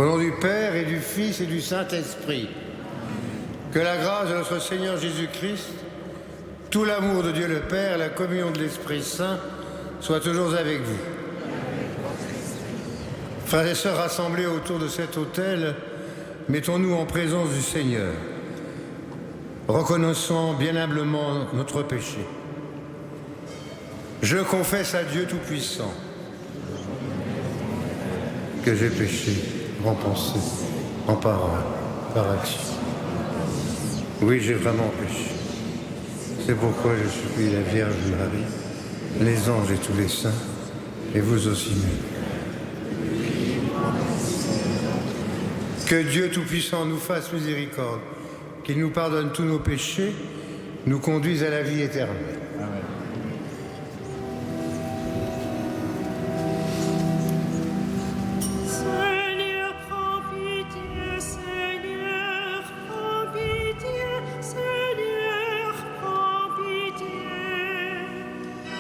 Au nom du Père et du Fils et du Saint-Esprit, que la grâce de notre Seigneur Jésus-Christ, tout l'amour de Dieu le Père, la communion de l'Esprit Saint, soient toujours avec vous. Frères et sœurs rassemblés autour de cet autel, mettons-nous en présence du Seigneur. Reconnaissons bien humblement notre péché. Je confesse à Dieu Tout-Puissant que j'ai péché en pensée, en parole, par action. Oui, j'ai vraiment péché. C'est pourquoi je supplie la Vierge Marie, les anges et tous les saints, et vous aussi même. Que Dieu Tout-Puissant nous fasse miséricorde, qu'il nous pardonne tous nos péchés, nous conduise à la vie éternelle. Amen.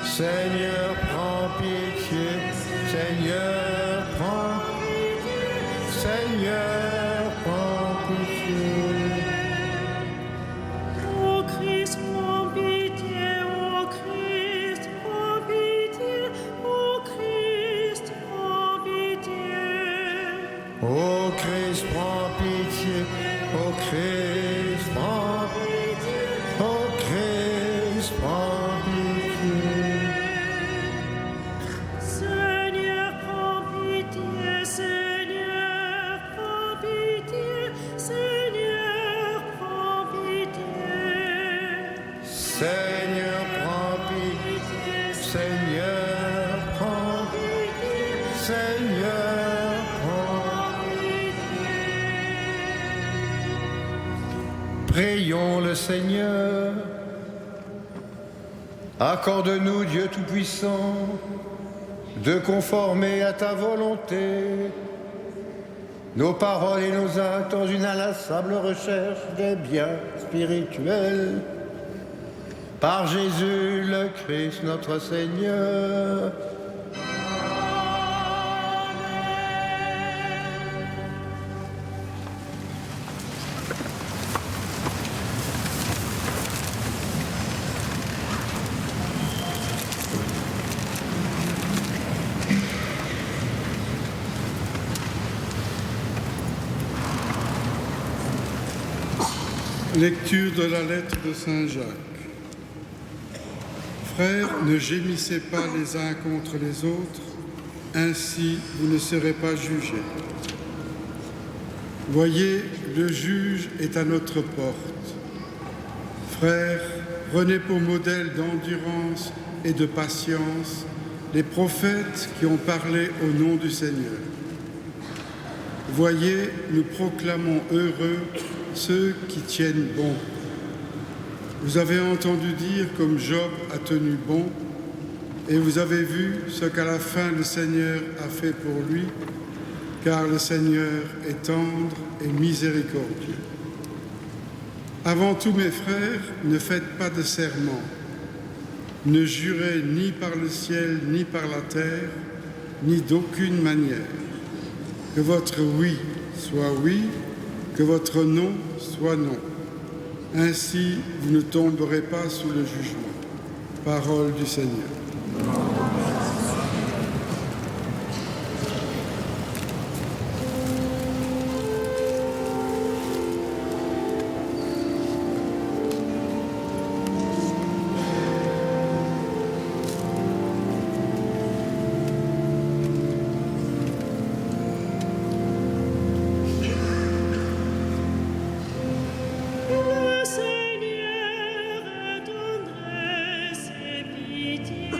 Seigneur, prends pitié, Seigneur, prends pitié, Seigneur, prends pitié. Ô Christ, prends pitié, ô Christ, prends pitié, ô Christ, prends pitié. Ô Christ, prends pitié, ô Christ, prends pitié, ô Christ, prends pitié. Seigneur, prends pitié, Seigneur, prends pitié, Seigneur, prends pitié. Seigneur, prends pitié, Seigneur, prends pitié, Seigneur, prends pitié. Prions le Seigneur. Accorde-nous, Dieu Tout-Puissant, de conformer à ta volonté nos paroles et nos actes dans une inlassable recherche des biens spirituels. Par Jésus le Christ, notre Seigneur. Lecture de la lettre de Saint Jacques. Frères, ne gémissez pas les uns contre les autres, ainsi vous ne serez pas jugés. Voyez, le juge est à notre porte. Frères, prenez pour modèle d'endurance et de patience les prophètes qui ont parlé au nom du Seigneur. Voyez, nous proclamons heureux ceux qui tiennent bon. Vous avez entendu dire comme Job a tenu bon, et vous avez vu ce qu'à la fin le Seigneur a fait pour lui, car le Seigneur est tendre et miséricordieux. Avant tout, mes frères, ne faites pas de serment. Ne jurez ni par le ciel, ni par la terre, ni d'aucune manière. Que votre oui soit oui, que votre non soit non. Ainsi, vous ne tomberez pas sous le jugement. Parole du Seigneur. Le Seigneur a tendresse et pitié.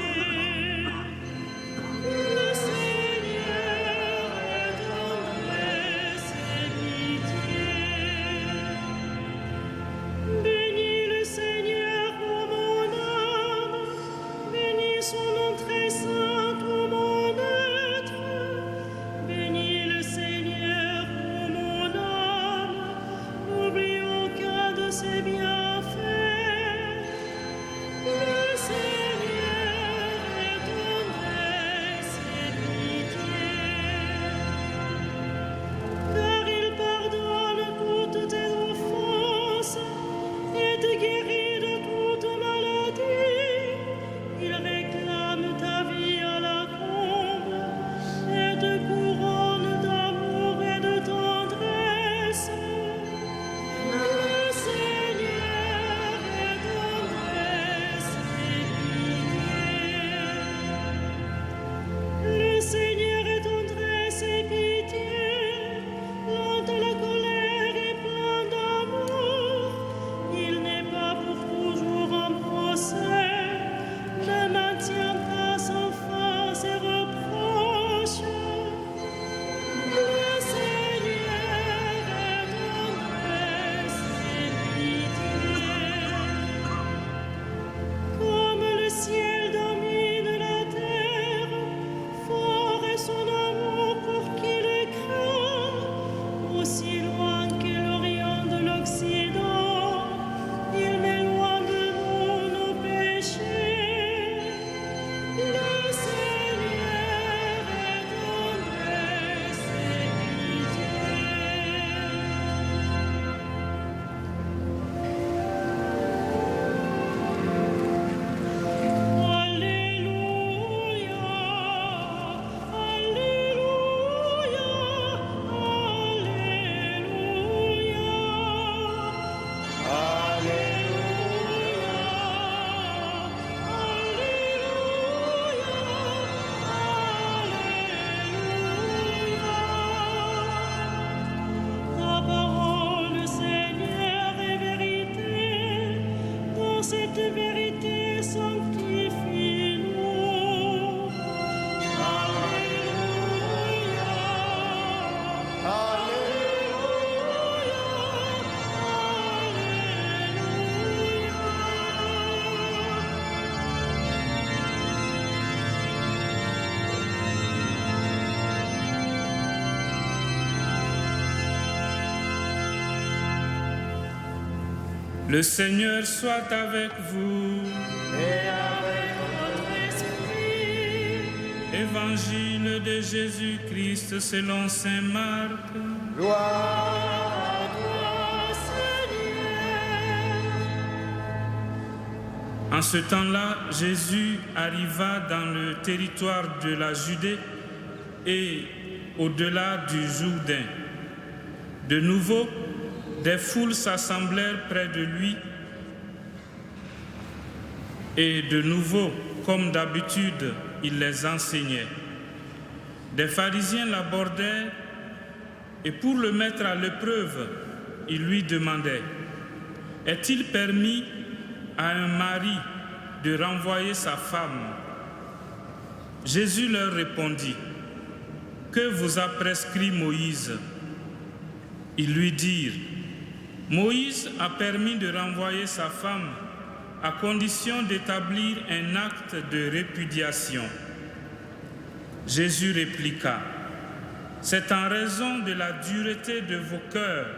Le Seigneur soit avec vous. Et avec votre esprit. Évangile de Jésus-Christ selon saint Marc. Gloire à toi, Seigneur. En ce temps-là, Jésus arriva dans le territoire de la Judée et au-delà du Jourdain. De nouveau, des foules s'assemblèrent près de lui et de nouveau, comme d'habitude, il les enseignait. Des pharisiens l'abordèrent et pour le mettre à l'épreuve, ils lui demandaient: est-il permis à un mari de renvoyer sa femme? Jésus leur répondit: que vous a prescrit Moïse? Ils lui dirent: Moïse a permis de renvoyer sa femme à condition d'établir un acte de répudiation. Jésus répliqua: c'est en raison de la dureté de vos cœurs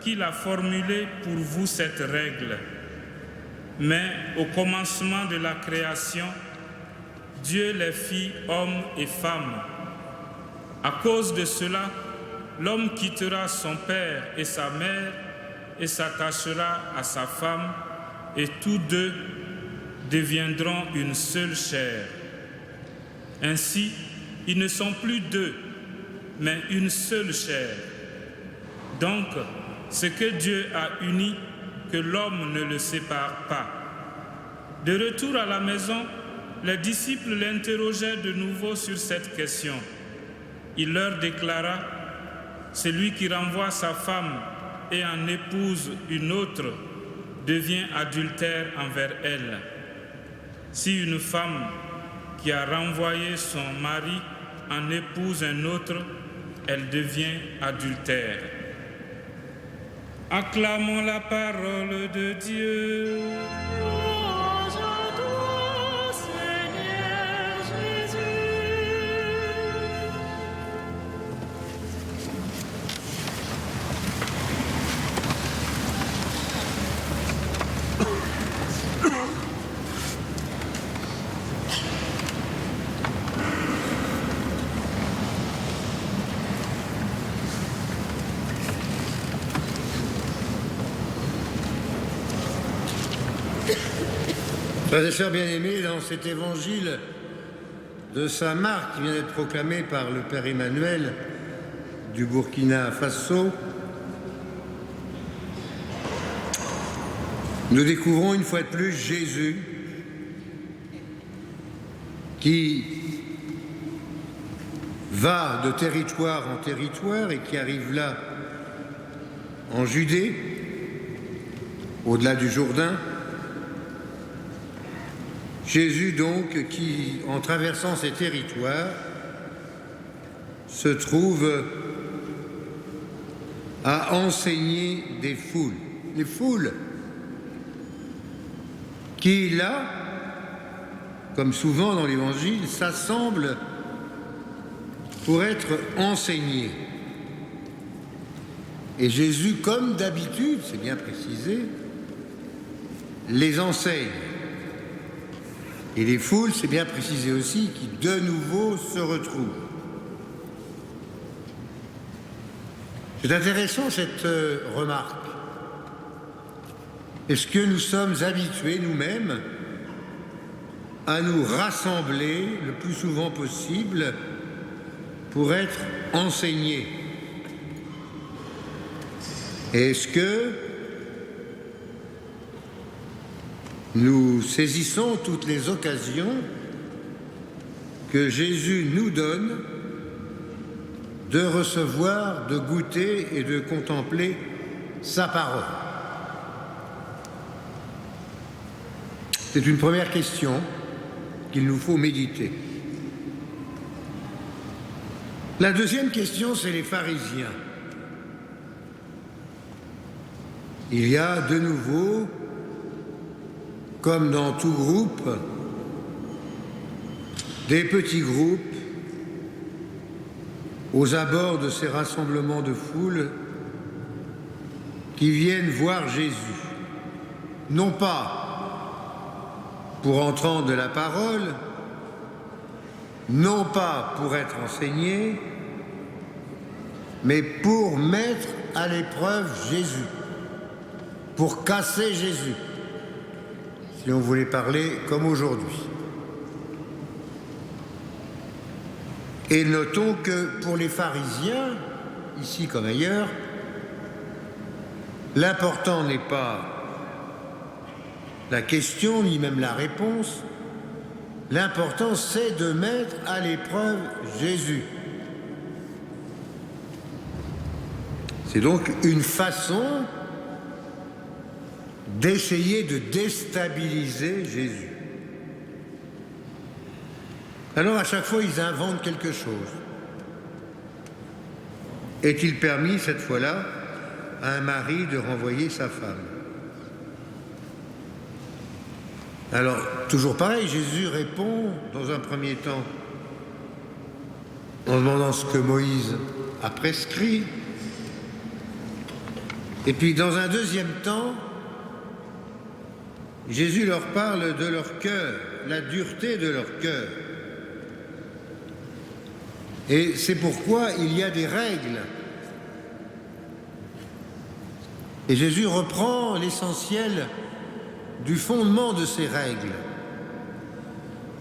qu'il a formulé pour vous cette règle. Mais au commencement de la création, Dieu les fit hommes et femmes. À cause de cela, l'homme quittera son père et sa mère et s'attachera à sa femme, et tous deux deviendront une seule chair. Ainsi, ils ne sont plus deux, mais une seule chair. Donc, ce que Dieu a uni, que l'homme ne le sépare pas. De retour à la maison, les disciples l'interrogèrent de nouveau sur cette question. Il leur déclara: celui qui renvoie sa femme et en épouse une autre devient adultère envers elle. Si une femme qui a renvoyé son mari en épouse un autre, elle devient adultère. Acclamons la parole de Dieu. Louange à toi, Seigneur Jésus. Frères et sœurs bien-aimés, dans cet évangile de saint Marc qui vient d'être proclamé par le Père Emmanuel du Burkina Faso, nous découvrons une fois de plus Jésus qui va de territoire en territoire et qui arrive là en Judée, au-delà du Jourdain. Jésus donc qui, en traversant ces territoires, se trouve à enseigner des foules. Les foules qui, là, comme souvent dans l'Évangile, s'assemblent pour être enseignées. Et Jésus, comme d'habitude, c'est bien précisé, les enseigne. Et les foules, c'est bien précisé aussi, qui de nouveau se retrouvent. C'est intéressant cette remarque. Est-ce que nous sommes habitués nous-mêmes à nous rassembler le plus souvent possible pour être enseignés? Est-ce que nous saisissons toutes les occasions que Jésus nous donne de recevoir, de goûter et de contempler sa parole? C'est une première question qu'il nous faut méditer. La deuxième question, c'est les pharisiens. Il y a de nouveau, comme dans tout groupe, des petits groupes aux abords de ces rassemblements de foule qui viennent voir Jésus. non pas pour entendre de la parole, non pas pour être enseigné, mais pour mettre à l'épreuve Jésus, pour casser Jésus, si on voulait parler comme aujourd'hui. Et notons que pour les pharisiens, ici comme ailleurs, l'important n'est pas la question, ni même la réponse. L'important, c'est de mettre à l'épreuve Jésus. C'est donc une façon d'essayer de déstabiliser Jésus. Alors à chaque fois, ils inventent quelque chose. Est-il permis, cette fois-là, à un mari de renvoyer sa femme? Alors, toujours pareil, Jésus répond dans un premier temps en demandant ce que Moïse a prescrit. Et puis, dans un deuxième temps, Jésus leur parle de leur cœur, la dureté de leur cœur. Et c'est pourquoi il y a des règles. Et Jésus reprend l'essentiel du fondement de ces règles.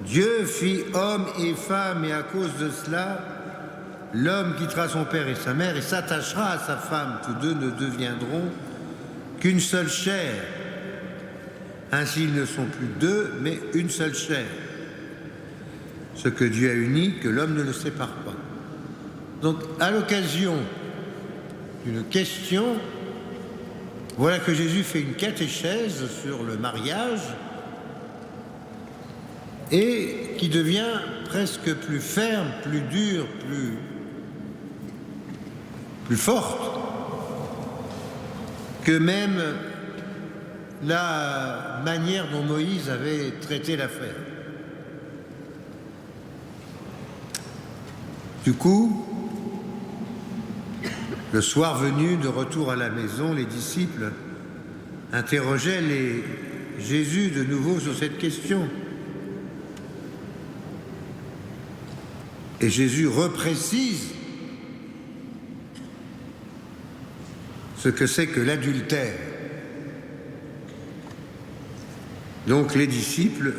Dieu fit homme et femme, et à cause de cela, l'homme quittera son père et sa mère et s'attachera à sa femme. Tous deux ne deviendront qu'une seule chair. Ainsi, ils ne sont plus deux, mais une seule chair. Ce que Dieu a uni, que l'homme ne le sépare pas. Donc, à l'occasion d'une question, voilà que Jésus fait une catéchèse sur le mariage et qui devient presque plus ferme, plus dure, plus forte que même la manière dont Moïse avait traité l'affaire. Du coup, le soir venu, de retour à la maison, les disciples interrogeaient Jésus de nouveau sur cette question. Et Jésus reprécise ce que c'est que l'adultère. Donc les disciples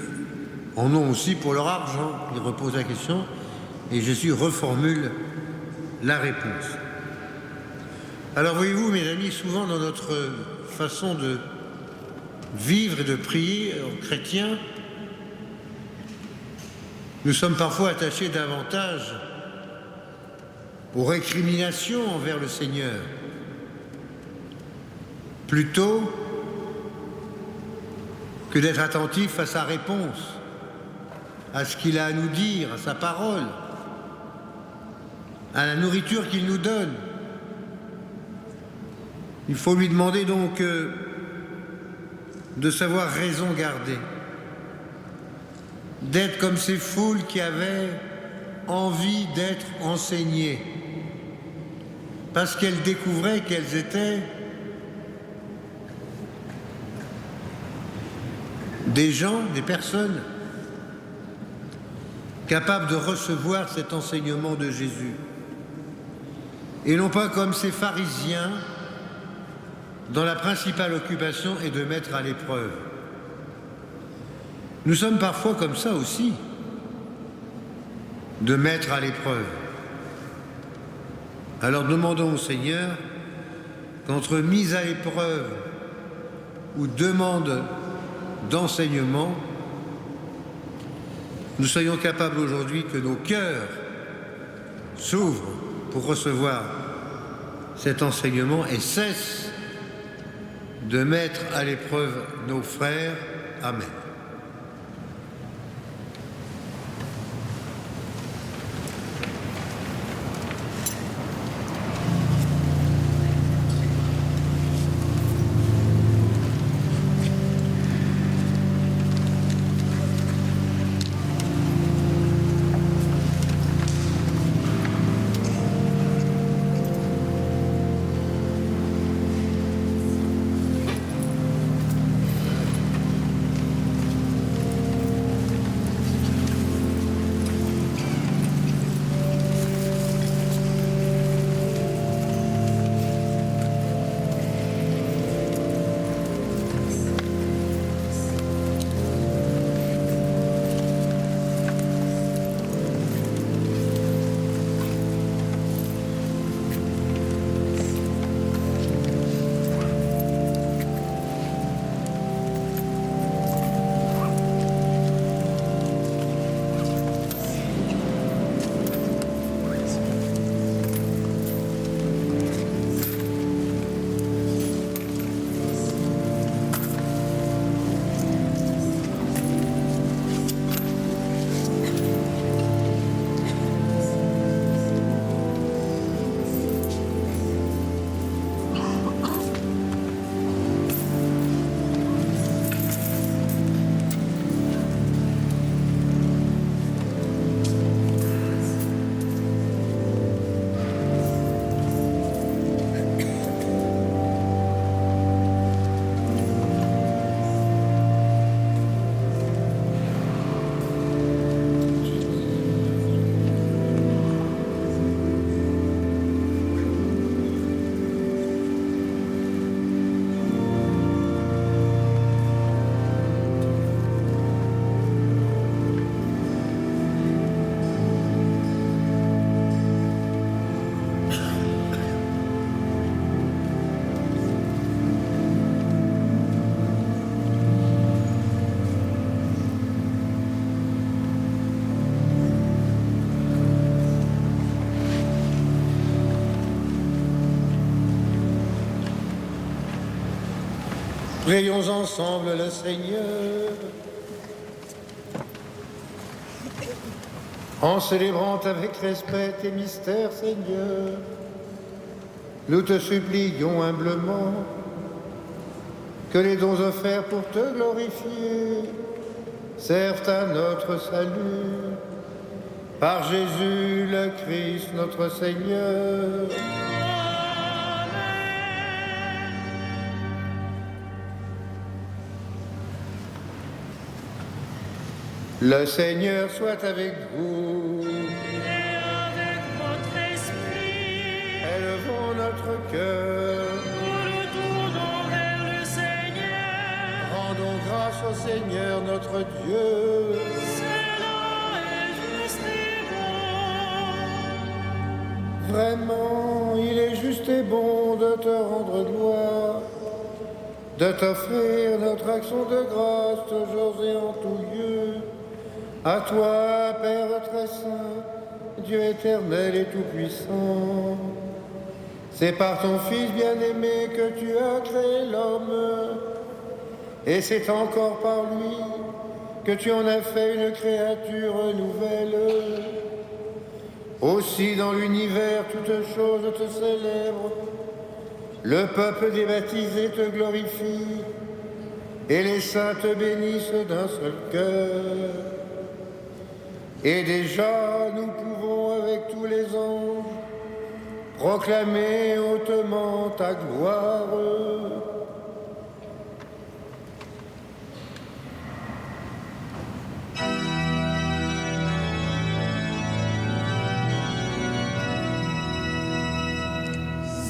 en ont aussi pour leur argent. Ils reposent la question et Jésus reformule la réponse. Alors voyez-vous, mes amis, souvent dans notre façon de vivre et de prier en chrétien, nous sommes parfois attachés davantage aux récriminations envers le Seigneur, plutôt que d'être attentifs à sa réponse, à ce qu'il a à nous dire, à sa parole, à la nourriture qu'il nous donne. Il faut lui demander donc de savoir raison garder, d'être comme ces foules qui avaient envie d'être enseignées, parce qu'elles découvraient qu'elles étaient des gens, des personnes capables de recevoir cet enseignement de Jésus, et non pas comme ces pharisiens dont la principale occupation est de mettre à l'épreuve. Nous sommes parfois comme ça aussi, de mettre à l'épreuve. Alors demandons au Seigneur qu'entre mise à l'épreuve ou demande d'enseignement, nous soyons capables aujourd'hui que nos cœurs s'ouvrent pour recevoir cet enseignement et cessent de mettre à l'épreuve nos frères. Amen. Prions ensemble le Seigneur. En célébrant avec respect tes mystères, Seigneur, nous te supplions humblement que les dons offerts pour te glorifier servent à notre salut. Par Jésus le Christ, notre Seigneur. Le Seigneur soit avec vous. Et avec votre esprit, Élevons notre cœur. nous le tournons vers le Seigneur. Rendons grâce au Seigneur notre Dieu. Cela est juste et bon. Vraiment, il est juste et bon de te rendre gloire, de t'offrir notre action de grâce toujours et en tout lieu. À toi, Père très saint, Dieu éternel et tout-puissant, c'est par ton Fils bien-aimé que tu as créé l'homme, et c'est encore par lui que tu en as fait une créature nouvelle. Aussi dans l'univers toutes choses te célèbrent, le peuple des baptisés te glorifie, et les saints te bénissent d'un seul cœur. Et déjà, nous pouvons, avec tous les anges, proclamer hautement ta gloire.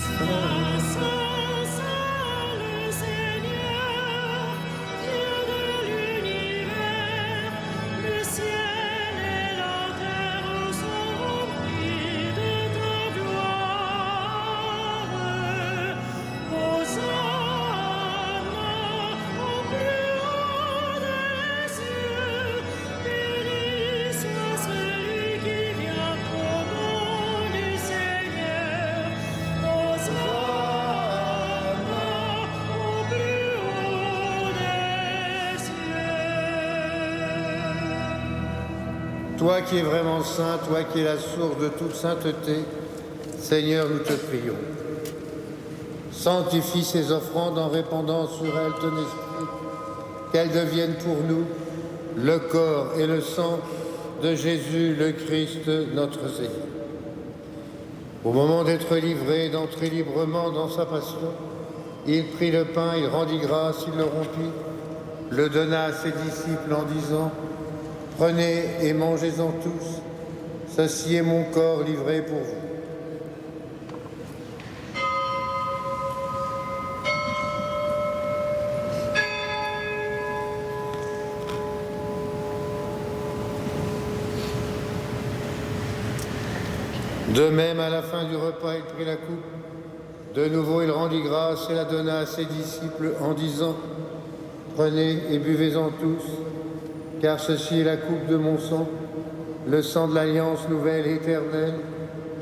Saint, Saint, Saint, le Seigneur, Dieu de l'univers, le ciel et la terre sont remplis de ta gloire. Hosanna au plus haut des cieux, béni soit celui qui vient au nom du Seigneur. Hosanna au plus haut des cieux. Toi qui es vraiment saint, toi qui es la source de toute sainteté, Seigneur, nous te prions. Sanctifie ces offrandes en répandant sur elles ton esprit, qu'elles deviennent pour nous le corps et le sang de Jésus le Christ, notre Seigneur. Au moment d'être livré, d'entrer librement dans sa passion, il prit le pain, il rendit grâce, il le rompit, le donna à ses disciples en disant « Prenez et mangez-en tous, ceci est mon corps livré pour vous. » De même, à la fin du repas, il prit la coupe. De nouveau, il rendit grâce et la donna à ses disciples en disant « Prenez et buvez-en tous, car ceci est la coupe de mon sang, le sang de l'alliance nouvelle et éternelle,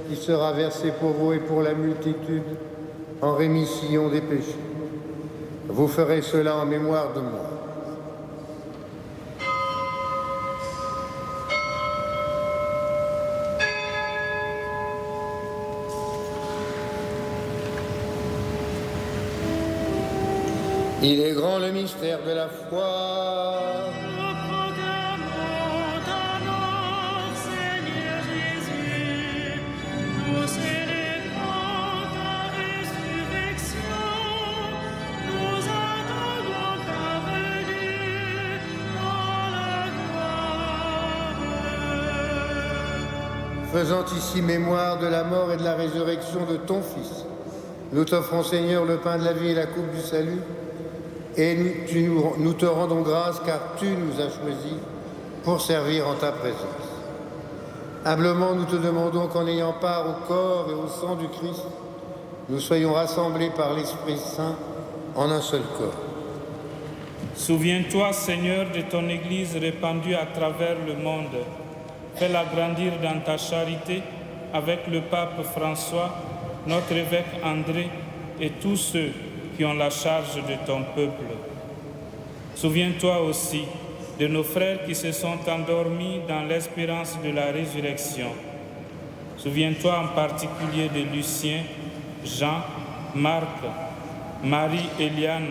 qui sera versé pour vous et pour la multitude en rémission des péchés. Vous ferez cela en mémoire de moi. » Il est grand le mystère de la foi. Nous proclamons ta mort, Seigneur Jésus. Nous célébrons ta résurrection. Nous attendons ta venue dans la gloire. Faisant ici mémoire de la mort et de la résurrection de ton Fils, nous t'offrons, Seigneur, le pain de la vie et la coupe du salut, et nous te rendons grâce car tu nous as choisis pour servir en ta présence. Humblement, nous te demandons qu'en ayant part au corps et au sang du Christ, nous soyons rassemblés par l'Esprit Saint en un seul corps. Souviens-toi, Seigneur, de ton Église répandue à travers le monde. Fais-la grandir dans ta charité avec le pape François, notre évêque André et tous ceux qui ont la charge de ton peuple. Souviens-toi aussi de nos frères qui se sont endormis dans l'espérance de la résurrection. Souviens-toi en particulier de Lucien, Jean, Marc, Marie et Liane,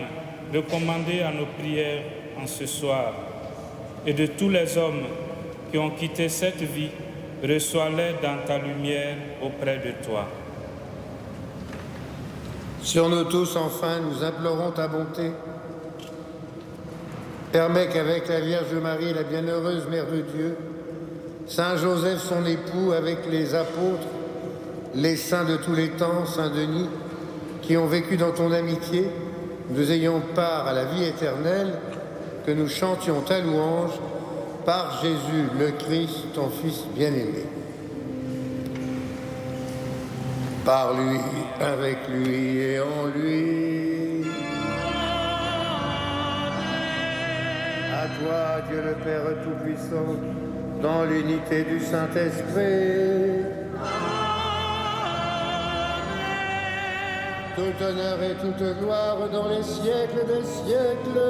recommandés à nos prières en ce soir, et de tous les hommes qui ont quitté cette vie. Reçois-les dans ta lumière auprès de toi. Sur nous tous, enfin, nous implorons ta bonté. Permets qu'avec la Vierge Marie, la bienheureuse Mère de Dieu, Saint Joseph, son époux, avec les apôtres, les saints de tous les temps, Saint Denis, qui ont vécu dans ton amitié, nous ayons part à la vie éternelle, que nous chantions ta louange par Jésus, le Christ, ton Fils bien-aimé. Par lui, avec lui et en lui. À toi, Dieu le Père Tout-Puissant, dans l'unité du Saint-Esprit. Tout honneur et toute gloire dans les siècles des siècles.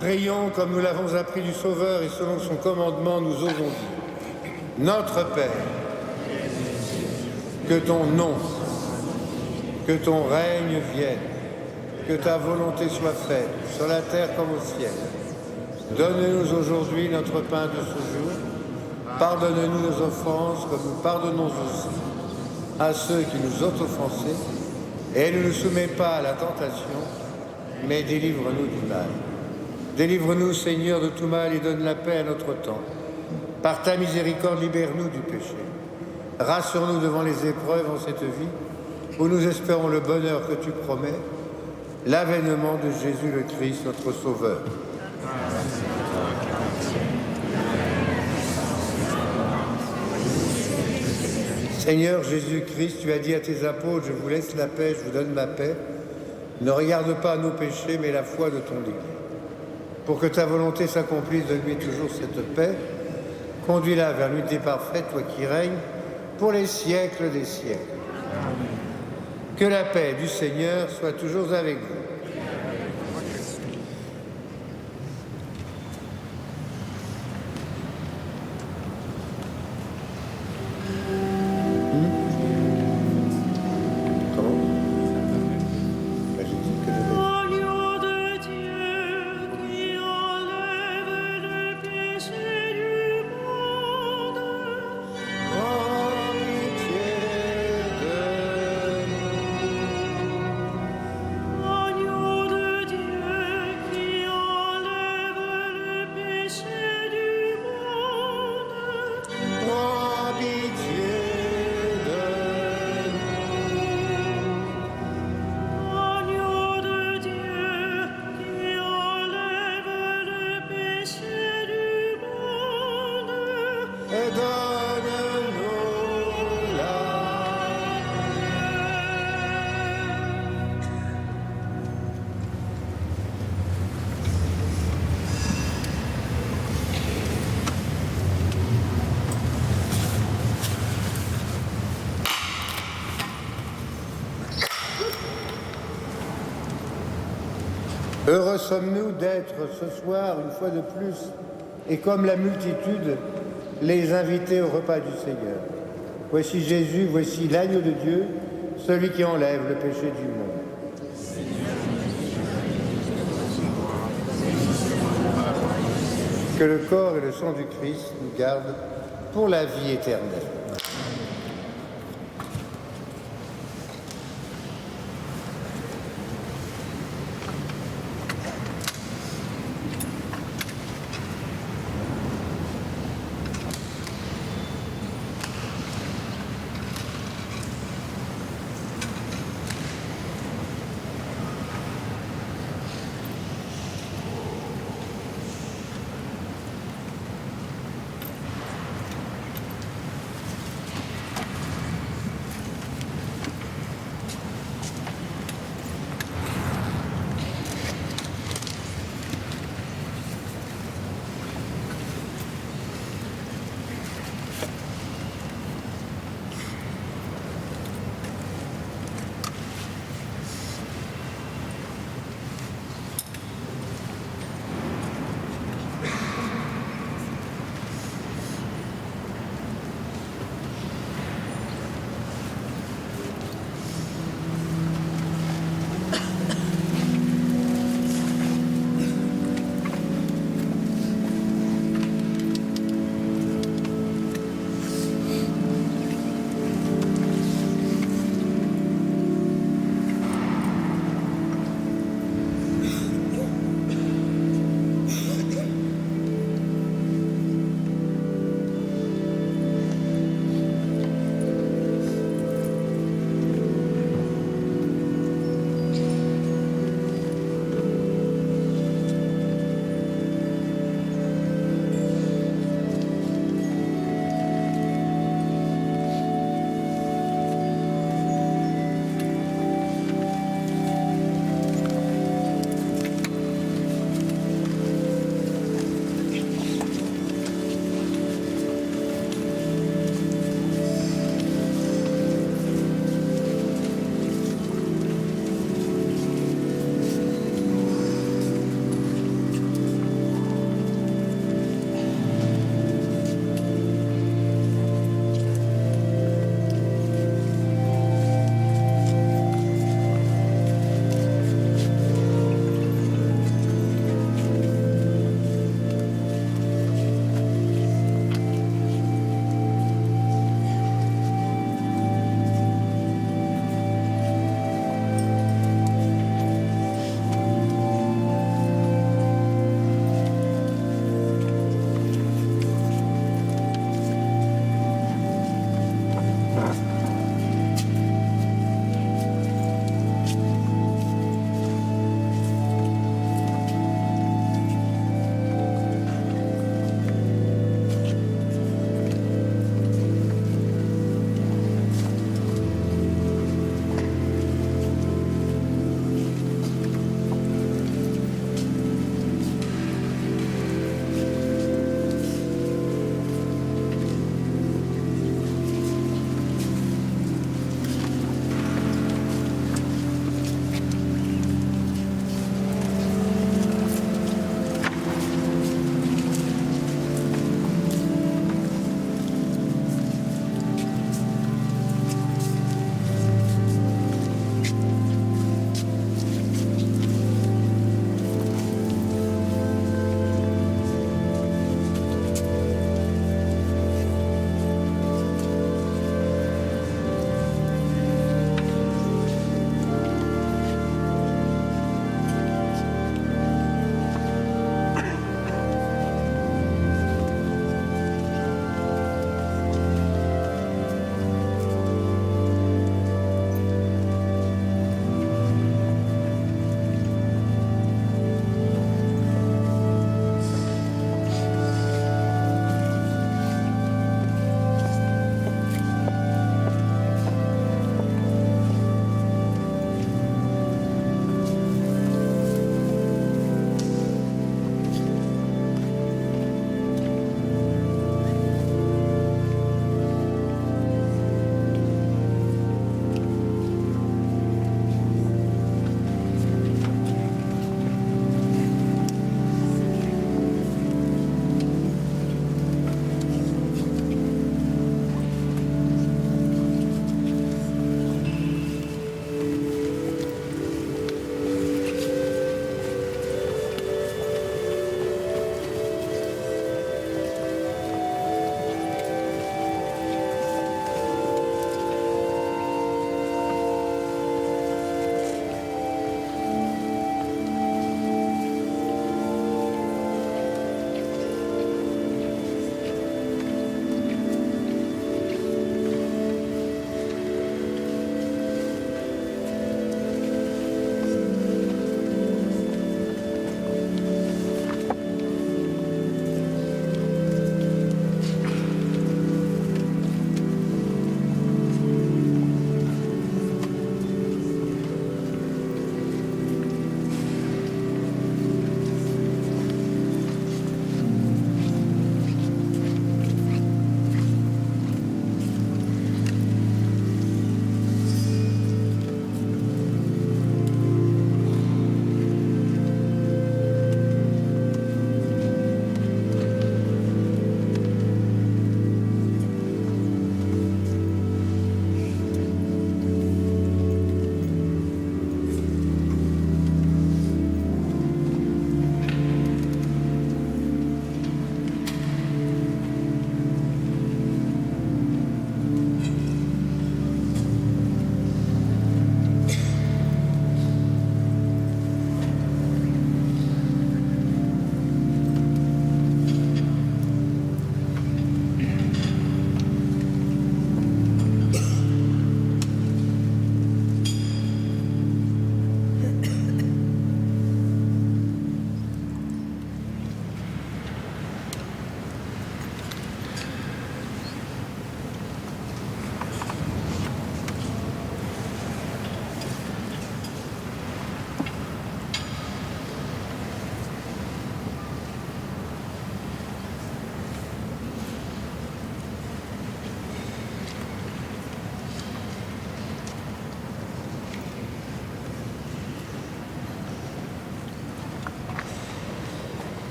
Prions comme nous l'avons appris du Sauveur et selon son commandement, nous osons dire. Notre Père, que ton nom, que ton règne vienne, que ta volonté soit faite, sur la terre comme au ciel. Donne-nous aujourd'hui notre pain de ce jour. Pardonne-nous nos offenses comme nous pardonnons aussi à ceux qui nous ont offensés. Et ne nous soumets pas à la tentation, mais délivre-nous du mal. Délivre-nous, Seigneur, de tout mal et donne la paix à notre temps. Par ta miséricorde, libère-nous du péché. Rassure-nous devant les épreuves en cette vie, où nous espérons le bonheur que tu promets, l'avènement de Jésus le Christ, notre Sauveur. Seigneur Jésus-Christ, tu as dit à tes apôtres, je vous laisse la paix, je vous donne ma paix. Ne regarde pas nos péchés, mais la foi de ton Église. Pour que ta volonté s'accomplisse, donne-lui toujours cette paix. Conduis-la vers l'unité parfaite, toi qui règnes, pour les siècles des siècles. Que la paix du Seigneur soit toujours avec vous. Heureux sommes-nous d'être ce soir, une fois de plus, et comme la multitude, les invités au repas du Seigneur. Voici Jésus, voici l'agneau de Dieu, celui qui enlève le péché du monde. Que le corps et le sang du Christ nous gardent pour la vie éternelle.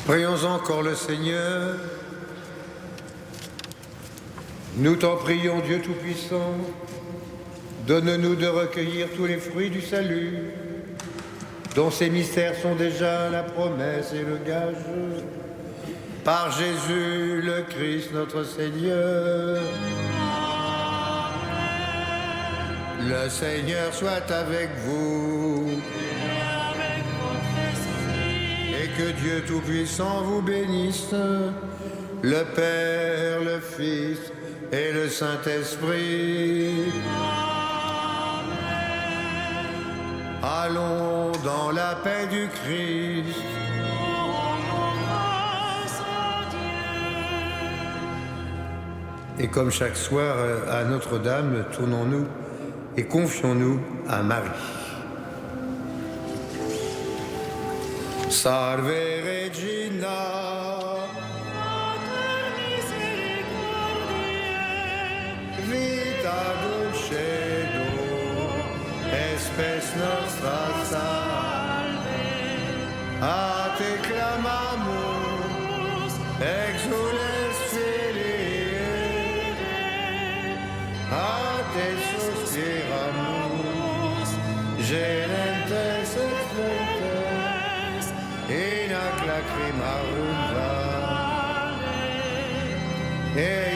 Prions encore le Seigneur. Nous t'en prions, Dieu Tout-Puissant, donne-nous de recueillir tous les fruits du salut, dont ces mystères sont déjà la promesse et le gage. Par Jésus le Christ notre Seigneur. Le Seigneur soit avec vous. Et que Dieu Tout-Puissant vous bénisse, le Père, le Fils et le Saint-Esprit. Allons dans la paix du Christ. Et comme chaque soir à Notre-Dame, tournons-nous et confions-nous à Marie. Salve Regina, vita dulcedo, espes nostra salve. A te clamamus, exules filii, a te suspiramus, gementes et flectes, in ac lacrimarum vale.